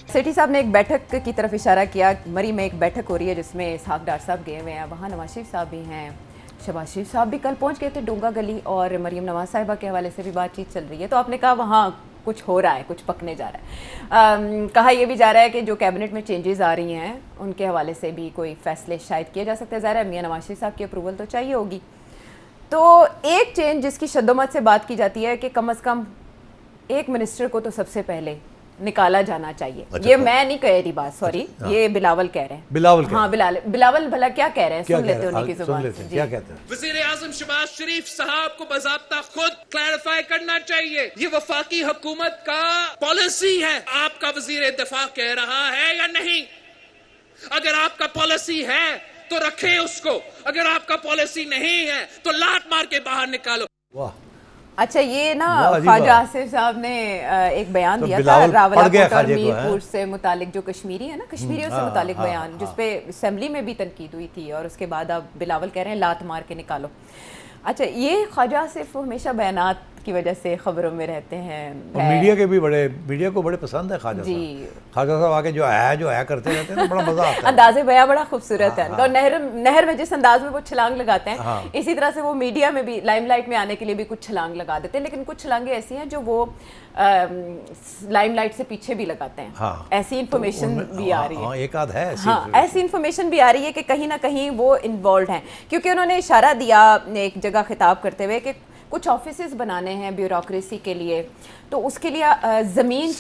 सेठी साहब ने एक बैठक की तरफ इशारा किया। मरी में एक बैठक हो रही है जिसमें इसहाक डार साहब गए हुए हैं, वहाँ नवाज शरीफ साहब भी हैं, शहबाज शरीफ साहब भी कल पहुँच गए थे डोंगा गली, और मरीम नवाज साहिबा के हवाले से भी बातचीत चल रही है। तो आपने कहा वहाँ कुछ हो रहा है, कुछ पकने जा रहा है। कहा यह भी जा रहा है कि जो कैबिनेट में चेंजेस आ रही हैं उनके हवाले से भी कोई फैसले शायद किए जा सकते हैं। ज़ाहिर है मियां नवाज शरीफ साहब की अप्रूवल तो चाहिए होगी। तो एक चेंज जिसकी शद्दोमत से बात की जाती है कि कम से कम एक मिनिस्टर को तो सबसे पहले निकाला जाना चाहिए। अच्छा, ये मैं नहीं कह रही बात, सॉरी, ये बिलावल कह रहे हैं। बिलावल भला क्या कह रहे हैं, सुन लेते हैं उन्हीं की जुबान से। क्या कहते हैं? वज़ीर आज़म शहबाज शरीफ साहब को बाज़ाब्ता खुद क्लैरिफाई करना चाहिए, ये वफाकी हुकूमत का पॉलिसी है। आपका वज़ीर दिफा कह रहा है या नहीं? अगर आपका पॉलिसी है तो रखे उसको, अगर आपका पॉलिसी नहीं है तो लात मार के बाहर निकालो। वाह, अच्छा, ये ना ख्वाजा आसिफ साहब ने एक बयान दिया था रावलकोट और मीरपुर से मुतालिक, जो कश्मीरी है ना, कश्मीरियों से मुतालिक बयान, जिसपे असेंबली में भी तनकीद हुई थी, और उसके बाद अब बिलावल कह रहे हैं लात मार के निकालो। अच्छा, ये ख्वाजा आसिफ हमेशा बयानात की वजह से खबरों में रहते हैं, मीडिया को बड़े पसंद है ख्वाजा साहब आके जो है करते रहते हैं, बड़ा मजा आता है। अंदाज़े बया बड़ा खूबसूरत है। और नहर में जिस अंदाज में वो छलांग लगाते हैं, इसी तरह से वो मीडिया में भी लाइमलाइट में आने के लिए भी कुछ छलांग लगा देते हैं, लेकिन कुछ छलांगे ऐसी हैं जो वो लाइमलाइट से पीछे भी लगाते हैं। ऐसी इंफॉर्मेशन भी आ रही है, एक आध है ऐसी इंफॉर्मेशन भी आ रही है कि कहीं ना कहीं वो इन्वॉल्व हैं, क्योंकि उन्होंने इशारा दिया एक जगह खिताब करते हुए कि कुछ ऑफिसेज बनाने हैं ब्यूरोक्रेसी के लिए, तो उसके लिए ज़मीन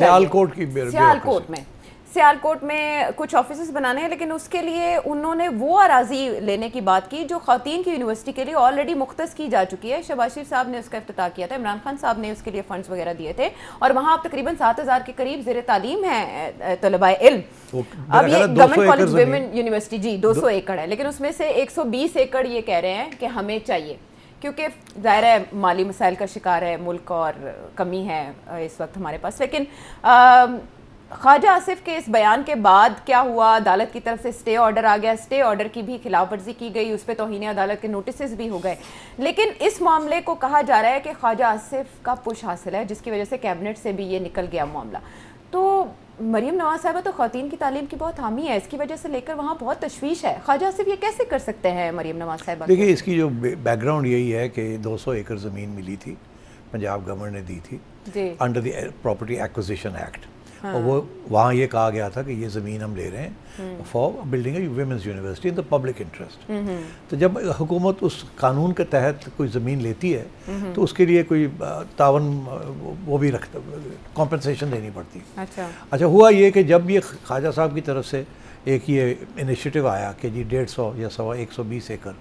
सियालकोट में कुछ ऑफिसेज बनाने हैं, लेकिन उसके लिए उन्होंने वो अराजी लेने की बात की जो ख़वातीन की यूनिवर्सिटी के लिए ऑलरेडी मुख्तस की जा चुकी है। शहबाज शरीफ साहब ने उसका इफ्तिताह किया था, इमरान खान साहब ने उसके लिए फंड्स वगैरह दिए थे, और वहाँ अब तकरीबन 7,000 के करीब ज़ेर तालीम है तलबाए इल्म। अब ये गवर्नमेंट कॉलेज विमेन यूनिवर्सिटी जी 200 एकड़ है, लेकिन उसमें से 120 एकड़ ये कह रहे हैं कि हमें चाहिए, क्योंकि ज़ाहिर है माली मसाइल का शिकार है मुल्क और कमी है इस वक्त हमारे पास। लेकिन ख्वाजा आसिफ के इस बयान के बाद क्या हुआ, अदालत की तरफ से स्टे ऑर्डर आ गया, स्टे ऑर्डर की भी खिलाफ वर्जी की गई, उस पर तौहीन अदालत के नोटिस भी हो गए, लेकिन इस मामले को कहा जा रहा है कि ख्वाजा आसिफ का पुश हासिल है, जिसकी वजह से कैबिनेट से भी ये निकल गया मामला। तो मरीम नवाज साहिबा तो ख़वातीन की तालीम की बहुत हामी है, इसकी वजह से लेकर वहाँ बहुत तशवीश है। ख्वाजा आसिफ ये कैसे कर सकते हैं मरीम नवाज साहिबा? देखिए, इसकी जो बैकग्राउंड यही है कि 200 एकड़ ज़मीन मिली थी, पंजाब गवर्नमेंट ने दी थी under the property acquisition act. और वो वहाँ ये कहा गया था कि ये ज़मीन हम ले रहे हैं for building A women's university in the public interest. तो जब हुकूमत उस कानून के तहत कोई ज़मीन लेती है तो उसके लिए कोई तावन वो भी रखता, कॉम्पनसेशन देनी पड़ती। अच्छा, हुआ ये कि जब ये ख्वाजा साहब की तरफ से एक ये इनिशिएटिव आया कि जी 150 या 120 एकड़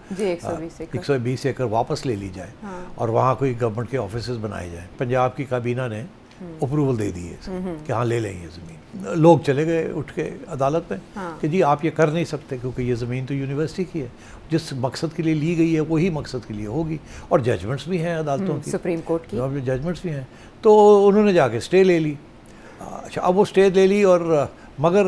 120 एकड़ वापस ले ली जाए और वहाँ कोई गवर्नमेंट के ऑफिसेज बनाए जाए, पंजाब की काबीना ने अप्रूवल दे दी है कि हाँ ले लेंगे ज़मीन। लोग चले गए उठ के अदालत में कि जी आप ये कर नहीं सकते, क्योंकि ये ज़मीन तो यूनिवर्सिटी की है, जिस मकसद के लिए ली गई है वही मकसद के लिए होगी, और जजमेंट्स भी हैं अदालतों की, सुप्रीम कोर्ट की जजमेंट्स भी हैं। तो उन्होंने जाके स्टे ले ली। अच्छा, अब वो स्टे ले ली, और मगर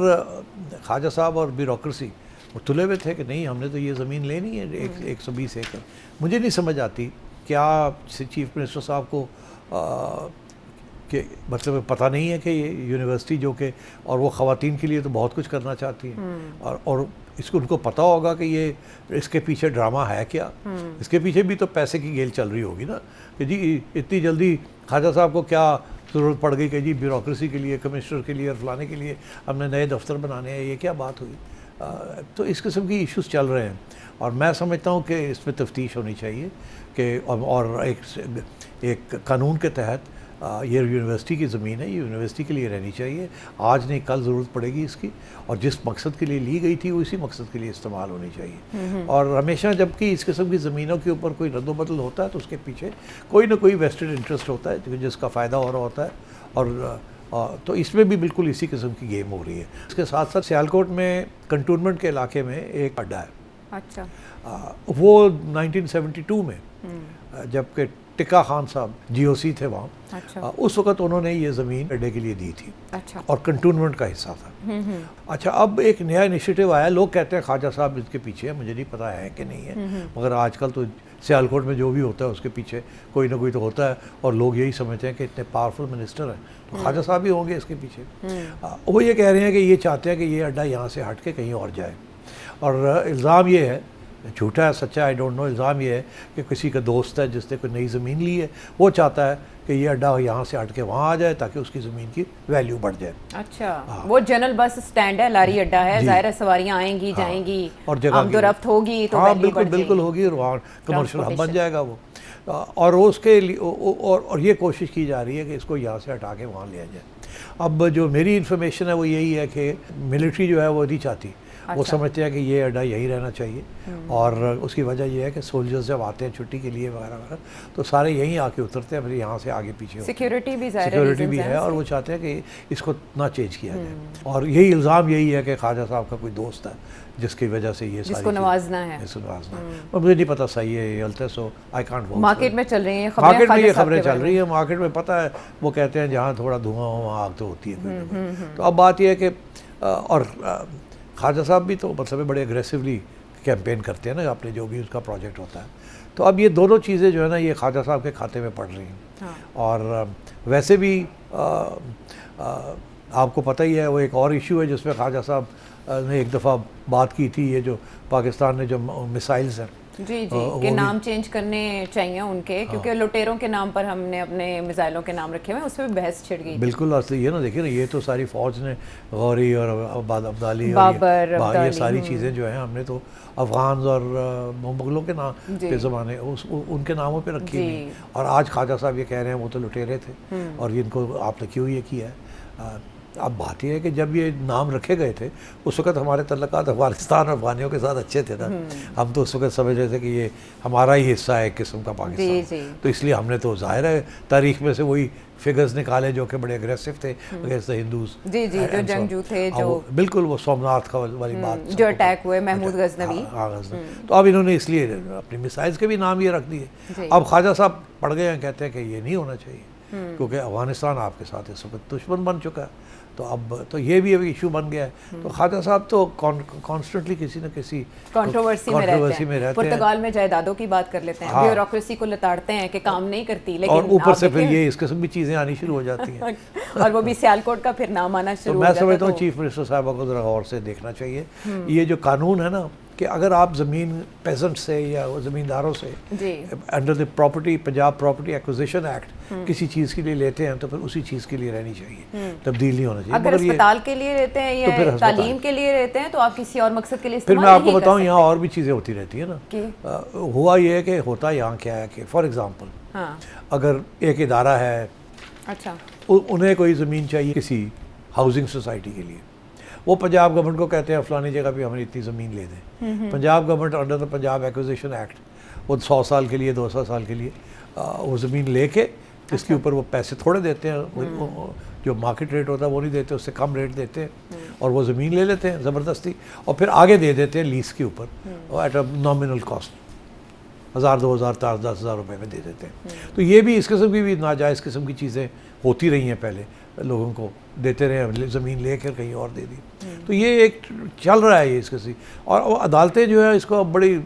ख्वाजा साहब और ब्यूरोक्रेसी वो तुले हुए थे कि नहीं, हमने तो ये ज़मीन लेनी है 120 एकड़। मुझे नहीं समझ आती क्या चीफ मिनिस्टर साहब को कि मतलब पता नहीं है कि ये यूनिवर्सिटी जो कि, और वो ख़वातीन के लिए तो बहुत कुछ करना चाहती है, और इसको उनको पता होगा कि ये इसके पीछे ड्रामा है क्या, इसके पीछे भी तो पैसे की गेल चल रही होगी ना, कि जी इतनी जल्दी ख्वाजा साहब को क्या ज़रूरत पड़ गई कि जी ब्यूरोक्रेसी के लिए, कमिश्नर के लिए और फलाने के लिए हमने नए दफ्तर बनाने हैं, ये क्या बात हुई। तो इस किस्म की इश्यूज़ चल रहे हैं, और मैं समझता हूँ कि इसमें तफ्तीश होनी चाहिए कि और एक कानून के तहत ये यूनिवर्सिटी की ज़मीन है, ये यूनिवर्सिटी के लिए रहनी चाहिए, आज नहीं कल ज़रूरत पड़ेगी इसकी, और जिस मकसद के लिए ली गई थी वो इसी मकसद के लिए इस्तेमाल होनी चाहिए। और हमेशा जबकि इस किस्म की ज़मीनों के ऊपर कोई रद्दोबदल होता है तो उसके पीछे कोई ना कोई वेस्टेड इंटरेस्ट होता है जिसका फ़ायदा हो रहा होता है, और तो इसमें भी बिल्कुल इसी किस्म की गेम हो रही है। इसके साथ साथ सियालकोट में कंटोनमेंट के इलाके में एक अड्डा है। अच्छा, वो 1972 में जबकि टिक्का खान साहब GOC थे वहाँ, अच्छा। उस वक़्त उन्होंने ये ज़मीन अड्डे के लिए दी थी, अच्छा। और कंटोनमेंट का हिस्सा था। अच्छा, अब एक नया इनिशिएटिव आया, लोग कहते हैं ख्वाजा साहब इसके पीछे है, मुझे नहीं पता है कि नहीं है, मगर आजकल तो सियालकोट में जो भी होता है उसके पीछे कोई ना कोई तो होता है, और लोग यही समझते हैं कि इतने पावरफुल मिनिस्टर हैं तो ख्वाजा साहब ही होंगे इसके पीछे। वो ये कह रहे हैं कि ये चाहते हैं कि ये अड्डा यहाँ से हट के कहीं और जाए, और इल्ज़ाम ये है, झूठा है सच्चा आई डोंट नो, इल्ज़ाम ये है कि किसी का दोस्त है जिसने कोई नई ज़मीन ली है, वो चाहता है कि ये अड्डा यहाँ से हट के वहाँ आ जाए ताकि उसकी ज़मीन की वैल्यू बढ़ जाए। अच्छा, वो जनरल बस स्टैंड है, लारी अड्डा है, ज़ाहिर है सवारियाँ आएंगी जाएंगी और जगह आमदोरफ्त होगी तो हाँ वैल्यू बिल्कुल बिल्कुल होगी, और वहाँ कमर्शियल हब बन जाएगा वो। और उसके लिए और ये कोशिश की जा रही है कि इसको यहाँ से हटा के वहाँ ले जाए। अब जो मेरी इन्फॉर्मेशन है वो यही है कि मिलिट्री जो है वो नहीं चाहती, वो समझते हैं कि ये अड्डा यहीं रहना चाहिए, और उसकी वजह यह है कि सोल्जर्स जब आते हैं छुट्टी के लिए वगैरह वगैरह तो सारे यहीं आके उतरते हैं, फिर यहाँ से आगे पीछे सिक्योरिटी भी है, और वो चाहते हैं कि इसको ना चेंज किया जाए। और यही इल्ज़ाम यही है कि ख्वाजा साहब का कोई दोस्त है जिसकी वजह से ये जिसको नवाजना है, और मुझे नहीं पता सही है ये गलत है, सो आई कांट वो मार्केट में चल रही हैं खबरें, मार्केट में ये खबरें चल रही है, मार्केट में पता है वो कहते हैं जहाँ थोड़ा धुआं हो वहाँ आग तो होती है। तो अब बात यह है कि और ख्वाजा साहब भी तो मतलब बड़े एग्रेसिवली कैंपेन करते हैं ना अपने जो भी उसका प्रोजेक्ट होता है, तो अब ये दोनों चीज़ें जो है ना ये ख्वाजा साहब के खाते में पड़ रही हैं। और वैसे भी आपको पता ही है वो एक और इशू है जिसमें ख्वाजा साहब ने एक दफ़ा बात की थी, ये जो पाकिस्तान में जो मिसाइल्स हैं जी के नाम चेंज करने चाहिए उनके, क्योंकि लुटेरों के नाम पर हमने अपने मिसाइलों के नाम रखे हुए, उस पर भी बहस छिड़ गई। बिल्कुल असली ये ना देखिए ना, ये तो सारी फ़ौज ने गौरी और अब्दाली बाबर और ये सारी चीज़ें जो हैं हमने तो अफ़गान और मुगलों के नाम के ज़माने उनके नामों पे रखी हुई, और आज ख्वाजा साहब ये कह रहे हैं वो तो लुटेरे थे और इनको आपने क्यों ये किया है। अब बात यह है कि जब ये नाम रखे गए थे उस वक्त हमारे तल्लुकात अफगानिस्तान और अफगानियों के साथ अच्छे थे ना, हम तो उस वक्त समझ रहे थे कि ये हमारा ही हिस्सा है एक किस्म का पाकिस्तान, तो इसलिए हमने तो जाहिर है तारीख में से वही फिगर्स निकाले जो कि बड़े अग्रेसिव थे अगेंस्ट द हिंदूज, जो जंगजू थे, जो बिल्कुल वो सोमनाथ का वाली बात जो अटैक हुए महमूद गजनवी, तो अब इन्होंने इसलिए अपनी मिसाइल्स के भी नाम ये रख दिए। अब ख्वाजा साहब पड़ गए हैं, कहते हैं कि ये नहीं होना चाहिए क्योंकि अफगानिस्तान आपके साथ इस वक्त दुश्मन बन चुका है, तो अब तो ये भी अभी इशू बन गया है। तो ख्वाजा साहब तो कॉन्स्टेंटली किसी न किसी कंट्रोवर्सी में रहते हैं। पुर्तगाल में जायदादों की बात कर लेते हैं, ब्यूरोक्रेसी को लताड़ते हैं कि काम नहीं करती, लेकिन और ऊपर से फिर ये इस किस्म की चीज़ें आनी शुरू हो जाती हैं और वो भी सियालकोट का फिर नाम आना शुरू हो जाता है। तो मैं समझता हूँ चीफ मिनिस्टर साहब को ज़रा गौर से देखना चाहिए ये जो कानून है ना कि अगर आप ज़मीन पेजेंट से या ज़मींदारों से under the property Punjab property acquisition act किसी चीज़ के लिए लेते हैं तो फिर उसी चीज़ के लिए रहनी चाहिए, तब्दील नहीं होना चाहिए। अगर अस्पताल के लिए रहते हैं या तालीम के लिए रहते हैं तो आप किसी और मकसद के लिए फिर मैं आपको बताऊं यहाँ और भी चीज़ें होती रहती है ना। हुआ ये है कि होता यहाँ क्या है कि फॉर एग्ज़ाम्पल अगर एक इदारा है, अच्छा उन्हें कोई ज़मीन चाहिए किसी हाउसिंग सोसाइटी के लिए, वो पंजाब गवर्नमेंट को कहते हैं फलानी जगह पे हमें इतनी ज़मीन ले दें। Punjab government under the Punjab acquisition act वो 100 साल के लिए 200 साल के लिए वो ज़मीन लेके इसके ऊपर वो पैसे थोड़े देते हैं, जो मार्केट रेट होता है वो नहीं देते, उससे कम रेट देते हैं और वो ज़मीन ले लेते हैं ज़बरदस्ती और फिर आगे दे देते हैं लीज़ के ऊपर एट अ नॉमिनल कॉस्ट, 1000 2000 10,000 रुपये में दे देते हैं। तो ये भी इस किस्म की भी नाजायज़ किस्म की चीज़ें होती रही हैं, पहले लोगों को देते रहे, ज़मीन लेकर कहीं और दे दी। तो ये एक चल रहा है ये इसके, और अदालतें जो है इसको अब बड़ी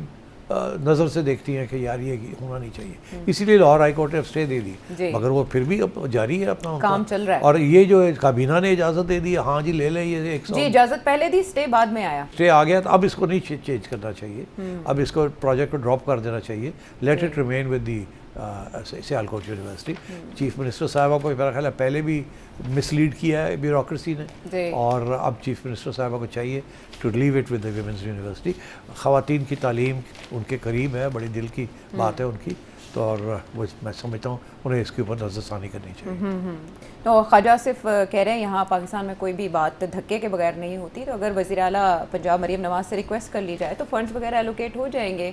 नज़र से देखती हैं कि यार ये होना नहीं चाहिए, इसीलिए लाहौर हाई कोर्ट ने स्टे दे दी, मगर वो फिर भी अब जारी है अपना काम चल रहा है। और ये जो है काबीना ने इजाज़त दे दी, हाँ जी ले लें, ये जी इजाज़त पहले दी, स्टे बाद में आया, स्टे आ गया, तो अब इसको नहीं चेंज करना चाहिए, अब इसको प्रोजेक्ट को ड्रॉप कर देना चाहिए, let it remain with the Sialkot university. Chief minister साहबा को मेरा ख्याल है पहले भी मिसलीड किया है ब्यूरोक्रेसी ने, और अब चीफ मिनिस्टर साहबा को चाहिए to leave it with the women's university. ख़वातीन की तालीम उनके करीब है, बड़ी दिल की बात है उनकी, तो और वो मैं समझता हूँ उन्हें इसके ऊपर नज़रसानी करनी चाहिए। तो ख्वाजा सिर्फ कह रहे हैं यहाँ पाकिस्तान में कोई भी बात धक्के के बगैर नहीं होती, तो अगर वज़ीर आला पंजाब मरीम नवाज़ से रिक्वेस्ट कर ली जाए तो फंड्स वगैरह एलोकेट हो जाएंगे।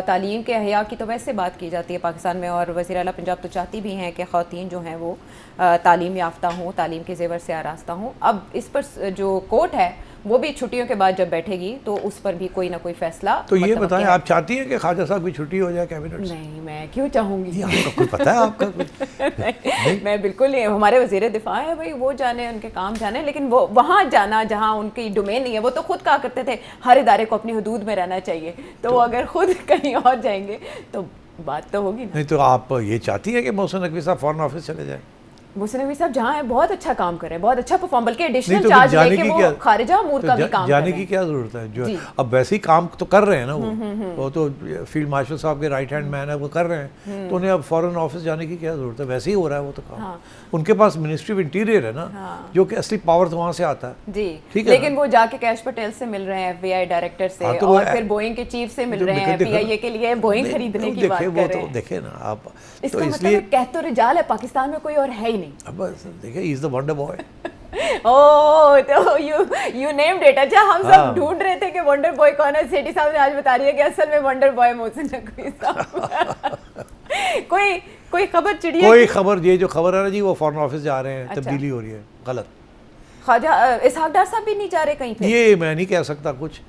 तालीम के अहया की तो वैसे बात की जाती है पाकिस्तान में, और वज़ीर आला पंजाब तो चाहती भी हैं कि ख़वातीन जो हैं वो तालीम याफ्ता हों, तालीम के ज़ेवर से आरास्ता हों। अब इस पर जो कोर्ट है वो भी छुट्टियों के बाद जब बैठेगी तो उस पर भी कोई ना कोई फैसला। तो ये मतलब बताएं, कि आप चाहती हैं कि ख्वाजा साहब की छुट्टी हो जाए कैबिनेट से? नहीं, मैं क्यों चाहूँगी। आपका कोई पता है आपका कुछ? नहीं, मैं बिल्कुल नहीं। हमारे वज़ीर दिफा है भाई, वो जाने, उनके काम जाने, लेकिन वो वहाँ जाना जहाँ उनकी डोमेन नहीं है। वो तो खुद कहा करते थे हर इदारे को अपनी हदूद में रहना चाहिए, तो वो अगर खुद कहीं और जाएंगे तो बात तो होगी ना। नहीं तो आप ये चाहती हैं कि मोहसिन नकवी साहब फॉरेन ऑफिस चले जाएं? मोहसिन नकवी साहब जहाँ है बहुत अच्छा काम कर रहे हैं, बहुत अच्छा परफॉर्म, बल्कि नहीं एडिशनल तो चार्ज जाने लेके की वो क्या, खारिजा अमूर का भी काम कर जाने रहे की हैं। क्या जरूरत है? जो जी। अब वैसे ही काम तो कर रहे हैं ना वो तो फील्ड मार्शल साहब के राइट हैंड मैन है, वो कर रहे हैं, तो उन्हें अब फॉरेन ऑफिस जाने की क्या जरूरत है? वैसे ही हो रहा है वो तो काम। हाँ। उनके पास मिनिस्ट्री ऑफ इंटीरियर है ना, जो कि असली पावर तो वहाँ से आता है। जी, ठीक है, लेकिन वो जाके कैश पटेल से मिल रहे हैं, FBI डायरेक्टर से, हाँ, तो और फिर बोइंग के चीफ से मिल रहे हैं, PIA के लिए बोइंग खरीदने की बात कर रहे हैं। देखे ना आप, इसका तो मतलब इसलिए कह तो रिजाल है, पाकिस्तान में कोई और है ही नहीं। अब देखिए, he is the wonder boy. Oh, तो यू नेम्ड इट। अच्छा, हम सब ढूंढ रहे थे कि वंडर बॉय कौन है। सेठी साहब ने आज बता रही है कि असल में वंडर बॉय मोहसिन नकवी साहब। कोई खबर चिड़िया, कोई खबर, ये जो खबर है ना जी, वो फॉरेन ऑफिस जा रहे हैं, अच्छा। तब्दीली हो रही है, गलत। ख्वाजा इसहाक डार साहब भी नहीं जा रहे कहीं पे? ये मैं नहीं कह सकता कुछ,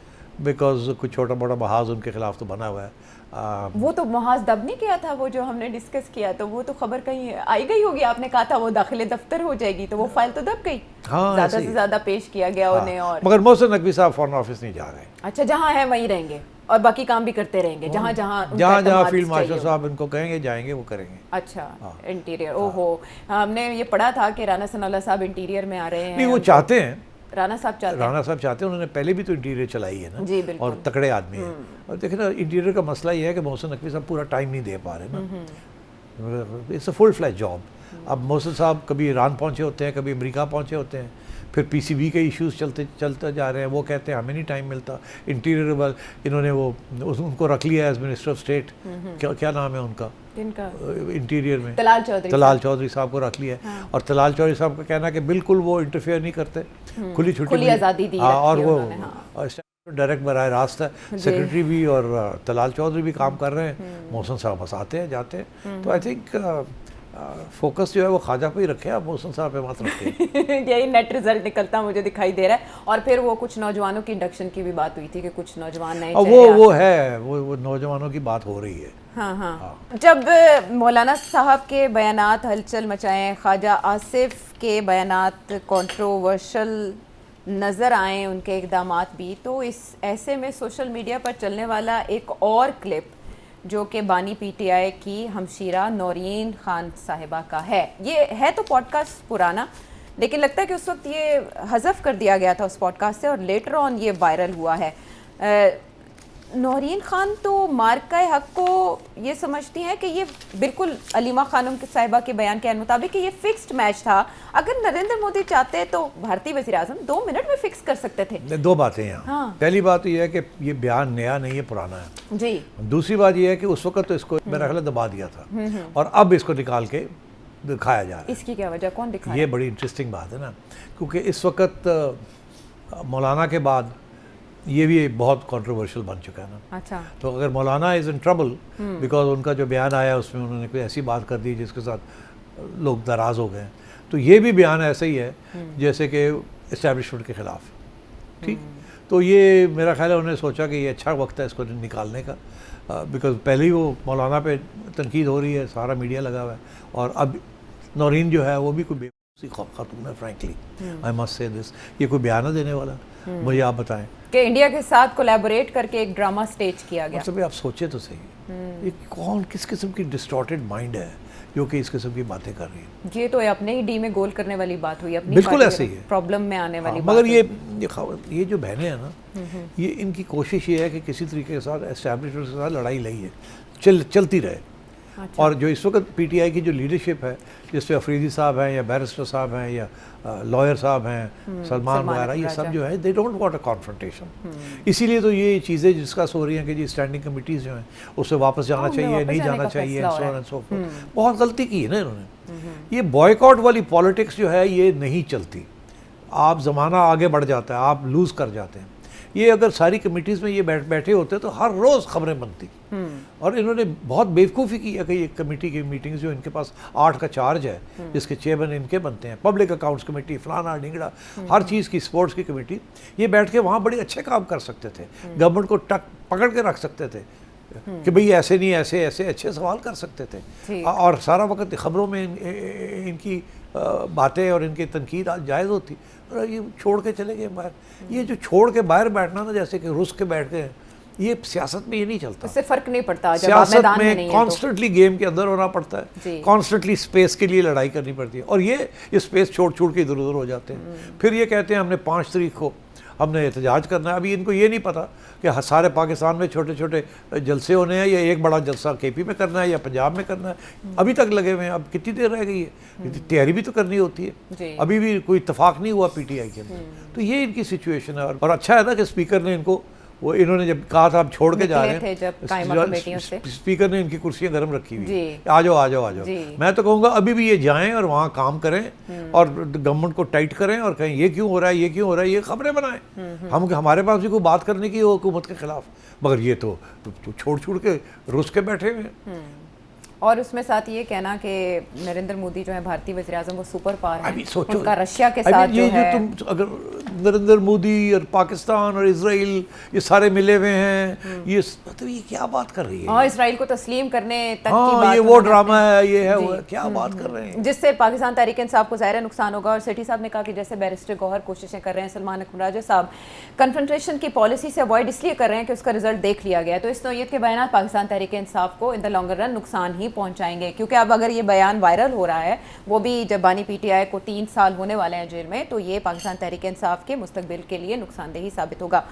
बिकॉज कुछ छोटा मोटा महाज उनके खिलाफ तो बना हुआ है। वो तो महाज दब नहीं किया था, वो जो हमने डिस्कस किया, तो वो तो खबर कहीं आई गई होगी। आपने कहा था वो दाखिले दफ्तर हो जाएगी, तो वो फाइल तो दब गई। हाँ, ज्यादा से ज्यादा पेश किया गया उन्हें। और मगर मोहसिन नकवी साहब फॉरेन ऑफिस नहीं जा रहे हैं। अच्छा, जहाँ है वहीं रहेंगे और बाकी काम भी करते रहेंगे, जहाँ जहाँ फील्ड मार्शल साहब इनको कहेंगे जाएंगे, वो करेंगे। अच्छा, इंटीरियर। ओहो, हमने ये पढ़ा था कि राना सनाउल्लाह साहब इंटीरियर में आ रहे हैं। नहीं, वो चाहते हैं, राणा साहब चाहते हैं, उन्होंने पहले भी तो इंटीरियर चलाई है ना। जी, बिल्कुल। और तकड़े आदमी हैं। और देखिए ना, इंटीरियर का मसला ये है कि मोहसिन नकवी साहब पूरा टाइम नहीं दे पा रहे ना। It's a full flash job. अब मोहसिन साहब कभी ईरान पहुंचे होते हैं, कभी अमेरिका पहुंचे होते हैं, फिर PCB के इश्यूज चलते जा रहे हैं। वो कहते हैं हमें नहीं टाइम मिलता। इंटीरियर वाल इन्होंने उनको रख लिया एज मिनिस्टर ऑफ स्टेट। क्या नाम है उनका इंटीरियर में? तलाल चौधरी साहब को रख लिया है। हाँ। और तलाल चौधरी साहब का कहना है कि बिल्कुल वो इंटरफेयर नहीं करते, खुली आज़ादी दी और वो हाँ। डायरेक्ट बराह रास्त है। सेक्रेटरी भी और तलाल चौधरी भी काम कर रहे हैं। मोहसिन साहब बस आते हैं जाते हैं। तो आई थिंक फोकस जो है वो ख्वाजा पे ही रखे, आप मोहसिन साहब पे मत रखिए। यही नेट रिजल्ट निकलता मुझे दिखाई दे रहा है। और फिर वो कुछ नौजवानों की इंडक्शन की भी बात हुई थी कि कुछ नौजवान नए वो नौजवानों की बात हो रही है। हाँ। जब मौलाना साहब के बयानात हलचल मचाएं, ख्वाजा आसिफ के बयानात कंट्रोवर्शियल नज़र आए, उनके इक़दामात भी, तो इस ऐसे में सोशल मीडिया पर चलने वाला एक और क्लिप जो कि बानी PTI की हमशीरा नौरीन खान साहिबा का है। ये है तो पॉडकास्ट पुराना, लेकिन लगता है कि उस वक्त ये हज़फ कर दिया गया था उस पॉडकास्ट से और लेटर ऑन ये वायरल हुआ है। नौरीन खान तो मार्का हक को ये समझती हैं कि ये बिल्कुल अलीमा खानम साहिबा के बयान के मुताबिक कि ये फिक्स्ड मैच था। अगर नरेंद्र मोदी चाहते तो भारतीय वज़ीर आज़म 2 मिनट में फिक्स कर सकते थे। 2 बातें यहाँ। हाँ। पहली बात तो ये है कि ये बयान नया नहीं है, पुराना है जी। दूसरी बात ये है कि उस वक्त तो इसको मेरा ख्याल दबा दिया था और अब इसको निकाल के दिखाया जा रहा है। इसकी क्या वजह, कौन दिखा? ये बड़ी इंटरेस्टिंग बात है ना, क्योंकि इस वक्त मौलाना के बाद ये भी बहुत कंट्रोवर्शियल बन चुका है ना। अच्छा। तो अगर मौलाना इज़ इन ट्रबल बिकॉज उनका जो बयान आया उसमें उन्होंने कोई ऐसी बात कर दी जिसके साथ लोग नाराज़ हो गए, तो ये भी बयान ऐसे ही है जैसे कि इस्टेब्लिशमेंट के ख़िलाफ़। ठीक, तो ये मेरा ख्याल है उन्होंने सोचा कि ये अच्छा वक्त है इसको निकालने का, बिकॉज पहले ही वो मौलाना पे तनकीद हो रही है, सारा मीडिया लगा हुआ है, और अब नौरीन जो है वो भी कोई बेवकूफ़ी खातून है, frankly I must say this. ये कोई बयान ना देने वाला, मुझे आप बताएं कि इंडिया के साथ कोलैबोरेट करके एक ड्रामा स्टेज किया गया। मतलब आप सोचे तो सही, ये कौन किस किस्म की डिस्टॉर्टेड माइंड है जो कि इस किस्म की बातें कर रही है। ये तो अपने ही डी में गोल करने वाली बात हुई, अपनी बिल्कुल ऐसे ही है, प्रॉब्लम में आने वाली बात। मगर ये जो बहनें हैं ना, ये इनकी कोशिश ये है कि किसी तरीके के साथ एस्टैब्लिशमेंट के साथ लड़ाई लई है, चलती रहे। अच्छा। और जो इस वक्त PTI की जो लीडरशिप है, जिसमें अफरीदी साहब हैं या बैरिस्टर साहब हैं या लॉयर साहब हैं, सलमान वगैरह, ये सब जो है they don't want a confrontation. इसीलिए तो ये चीज़ें डिस्कस हो रही हैं कि जी स्टैंडिंग कमिटीज़ जो हैं उससे वापस जाना चाहिए, नहीं जाना चाहिए, so on and so fourth. बहुत गलती की है ना इन्होंने। ये बॉयकॉट वाली पॉलिटिक्स जो है ये नहीं चलती। आप ज़माना आगे बढ़ जाता है, आप लूज़ कर जाते हैं। ये अगर सारी कमेटीज़ में ये बैठे होते तो हर रोज़ खबरें बनती। और इन्होंने बहुत बेवकूफ़ी की है कि ये कमेटी की मीटिंग्स जो इनके पास 8 का चार्ज है, जिसके चेयरमैन इनके बनते हैं, पब्लिक अकाउंट्स कमेटी, फलाना ढिंगड़ा, हर चीज़ की, स्पोर्ट्स की कमेटी, ये बैठ के वहाँ बड़े अच्छे काम कर सकते थे, गवर्नमेंट को पकड़ के रख सकते थे कि भाई ऐसे नहीं, ऐसे ऐसे अच्छे सवाल कर सकते थे। और सारा वक्त खबरों में इनकी बातें और इनकी तनकीद जायज़ होती, और ये छोड़ के चले गए बाहर। ये जो छोड़ के बाहर बैठना ना, जैसे कि रुस के बैठ गए, ये सियासत में ये नहीं चलता। इससे फर्क नहीं पड़ता, जब सियासत मैदान में में कॉन्स्टेंटली गेम के अंदर होना पड़ता है, कॉन्स्टेंटली स्पेस के लिए लड़ाई करनी पड़ती है, और ये स्पेस छोड़ के इधर उधर हो जाते हैं। फिर ये कहते हैं हमने 5 तारीख को हमने एहतजाज करना है। अभी इनको ये नहीं पता कि सारे पाकिस्तान में छोटे छोटे जलसे होने हैं, या एक बड़ा जलसा KP में करना है या पंजाब में करना है। अभी तक लगे हुए हैं, अब कितनी देर रह गई है, तैयारी भी तो करनी होती है। अभी भी कोई इत्तेफाक नहीं हुआ PTI के अंदर। तो ये इनकी सिचुएशन है। और अच्छा है ना कि स्पीकर ने इनको, वो इन्होंने जब कहा था आप छोड़ के जा रहे हैं, स्पीकर ने इनकी कुर्सियां गर्म रखी हुई, आ जाओ आ जाओ आ जाओ। मैं तो कहूँगा अभी भी ये जाएं और वहाँ काम करें और गवर्नमेंट को टाइट करें और कहें ये क्यों हो रहा है, ये क्यों हो रहा है, ये खबरें बनाएं। हम हमारे पास भी कोई बात करने की हुकूमत के खिलाफ, मगर ये तो छोड़ के रुस के बैठे हुए हैं। और उसमें साथ ये कहना कि नरेंद्र मोदी जो है भारतीय वज़ीर-ए-आज़म वो सुपर पावर है, सोचो उनका रशिया के साथ जो है, तुम अगर नरेंद्र मोदी और पाकिस्तान और इजराइल ये सारे मिले हुए हैं, ये मतलब ये क्या बात कर रही है? हाँ, इजराइल को तस्लीम करने तक की बात, ये वो ड्रामा है, ये है वो है, क्या बात कर रहे हैं? जिससे पाकिस्तान तहरीक इंसाफ को ज़ाहिर नुकसान होगा। और सेठी साहब ने कहा कि जैसे बैरिस्टर गौहर कोशिशें कर रहे हैं, सलमान अकमराजा साहब कन्फ्रंटेशन की पॉलिसी से अवॉइड इसलिए कर रहे हैं कि उसका रिजल्ट देख लिया गया, तो इस नौयत के बयान पाकिस्तान तहरीक इंसाफ को इन द लॉन्गर रन नुकसान ही पहुंचाएंगे। क्योंकि अब अगर ये बयान वायरल हो रहा है, वो भी जब बानी PTI को 3 साल होने वाले हैं जेल में, तो ये पाकिस्तान तहरीक इंसाफ के मुस्तकबिल के लिए नुकसानदेही साबित होगा।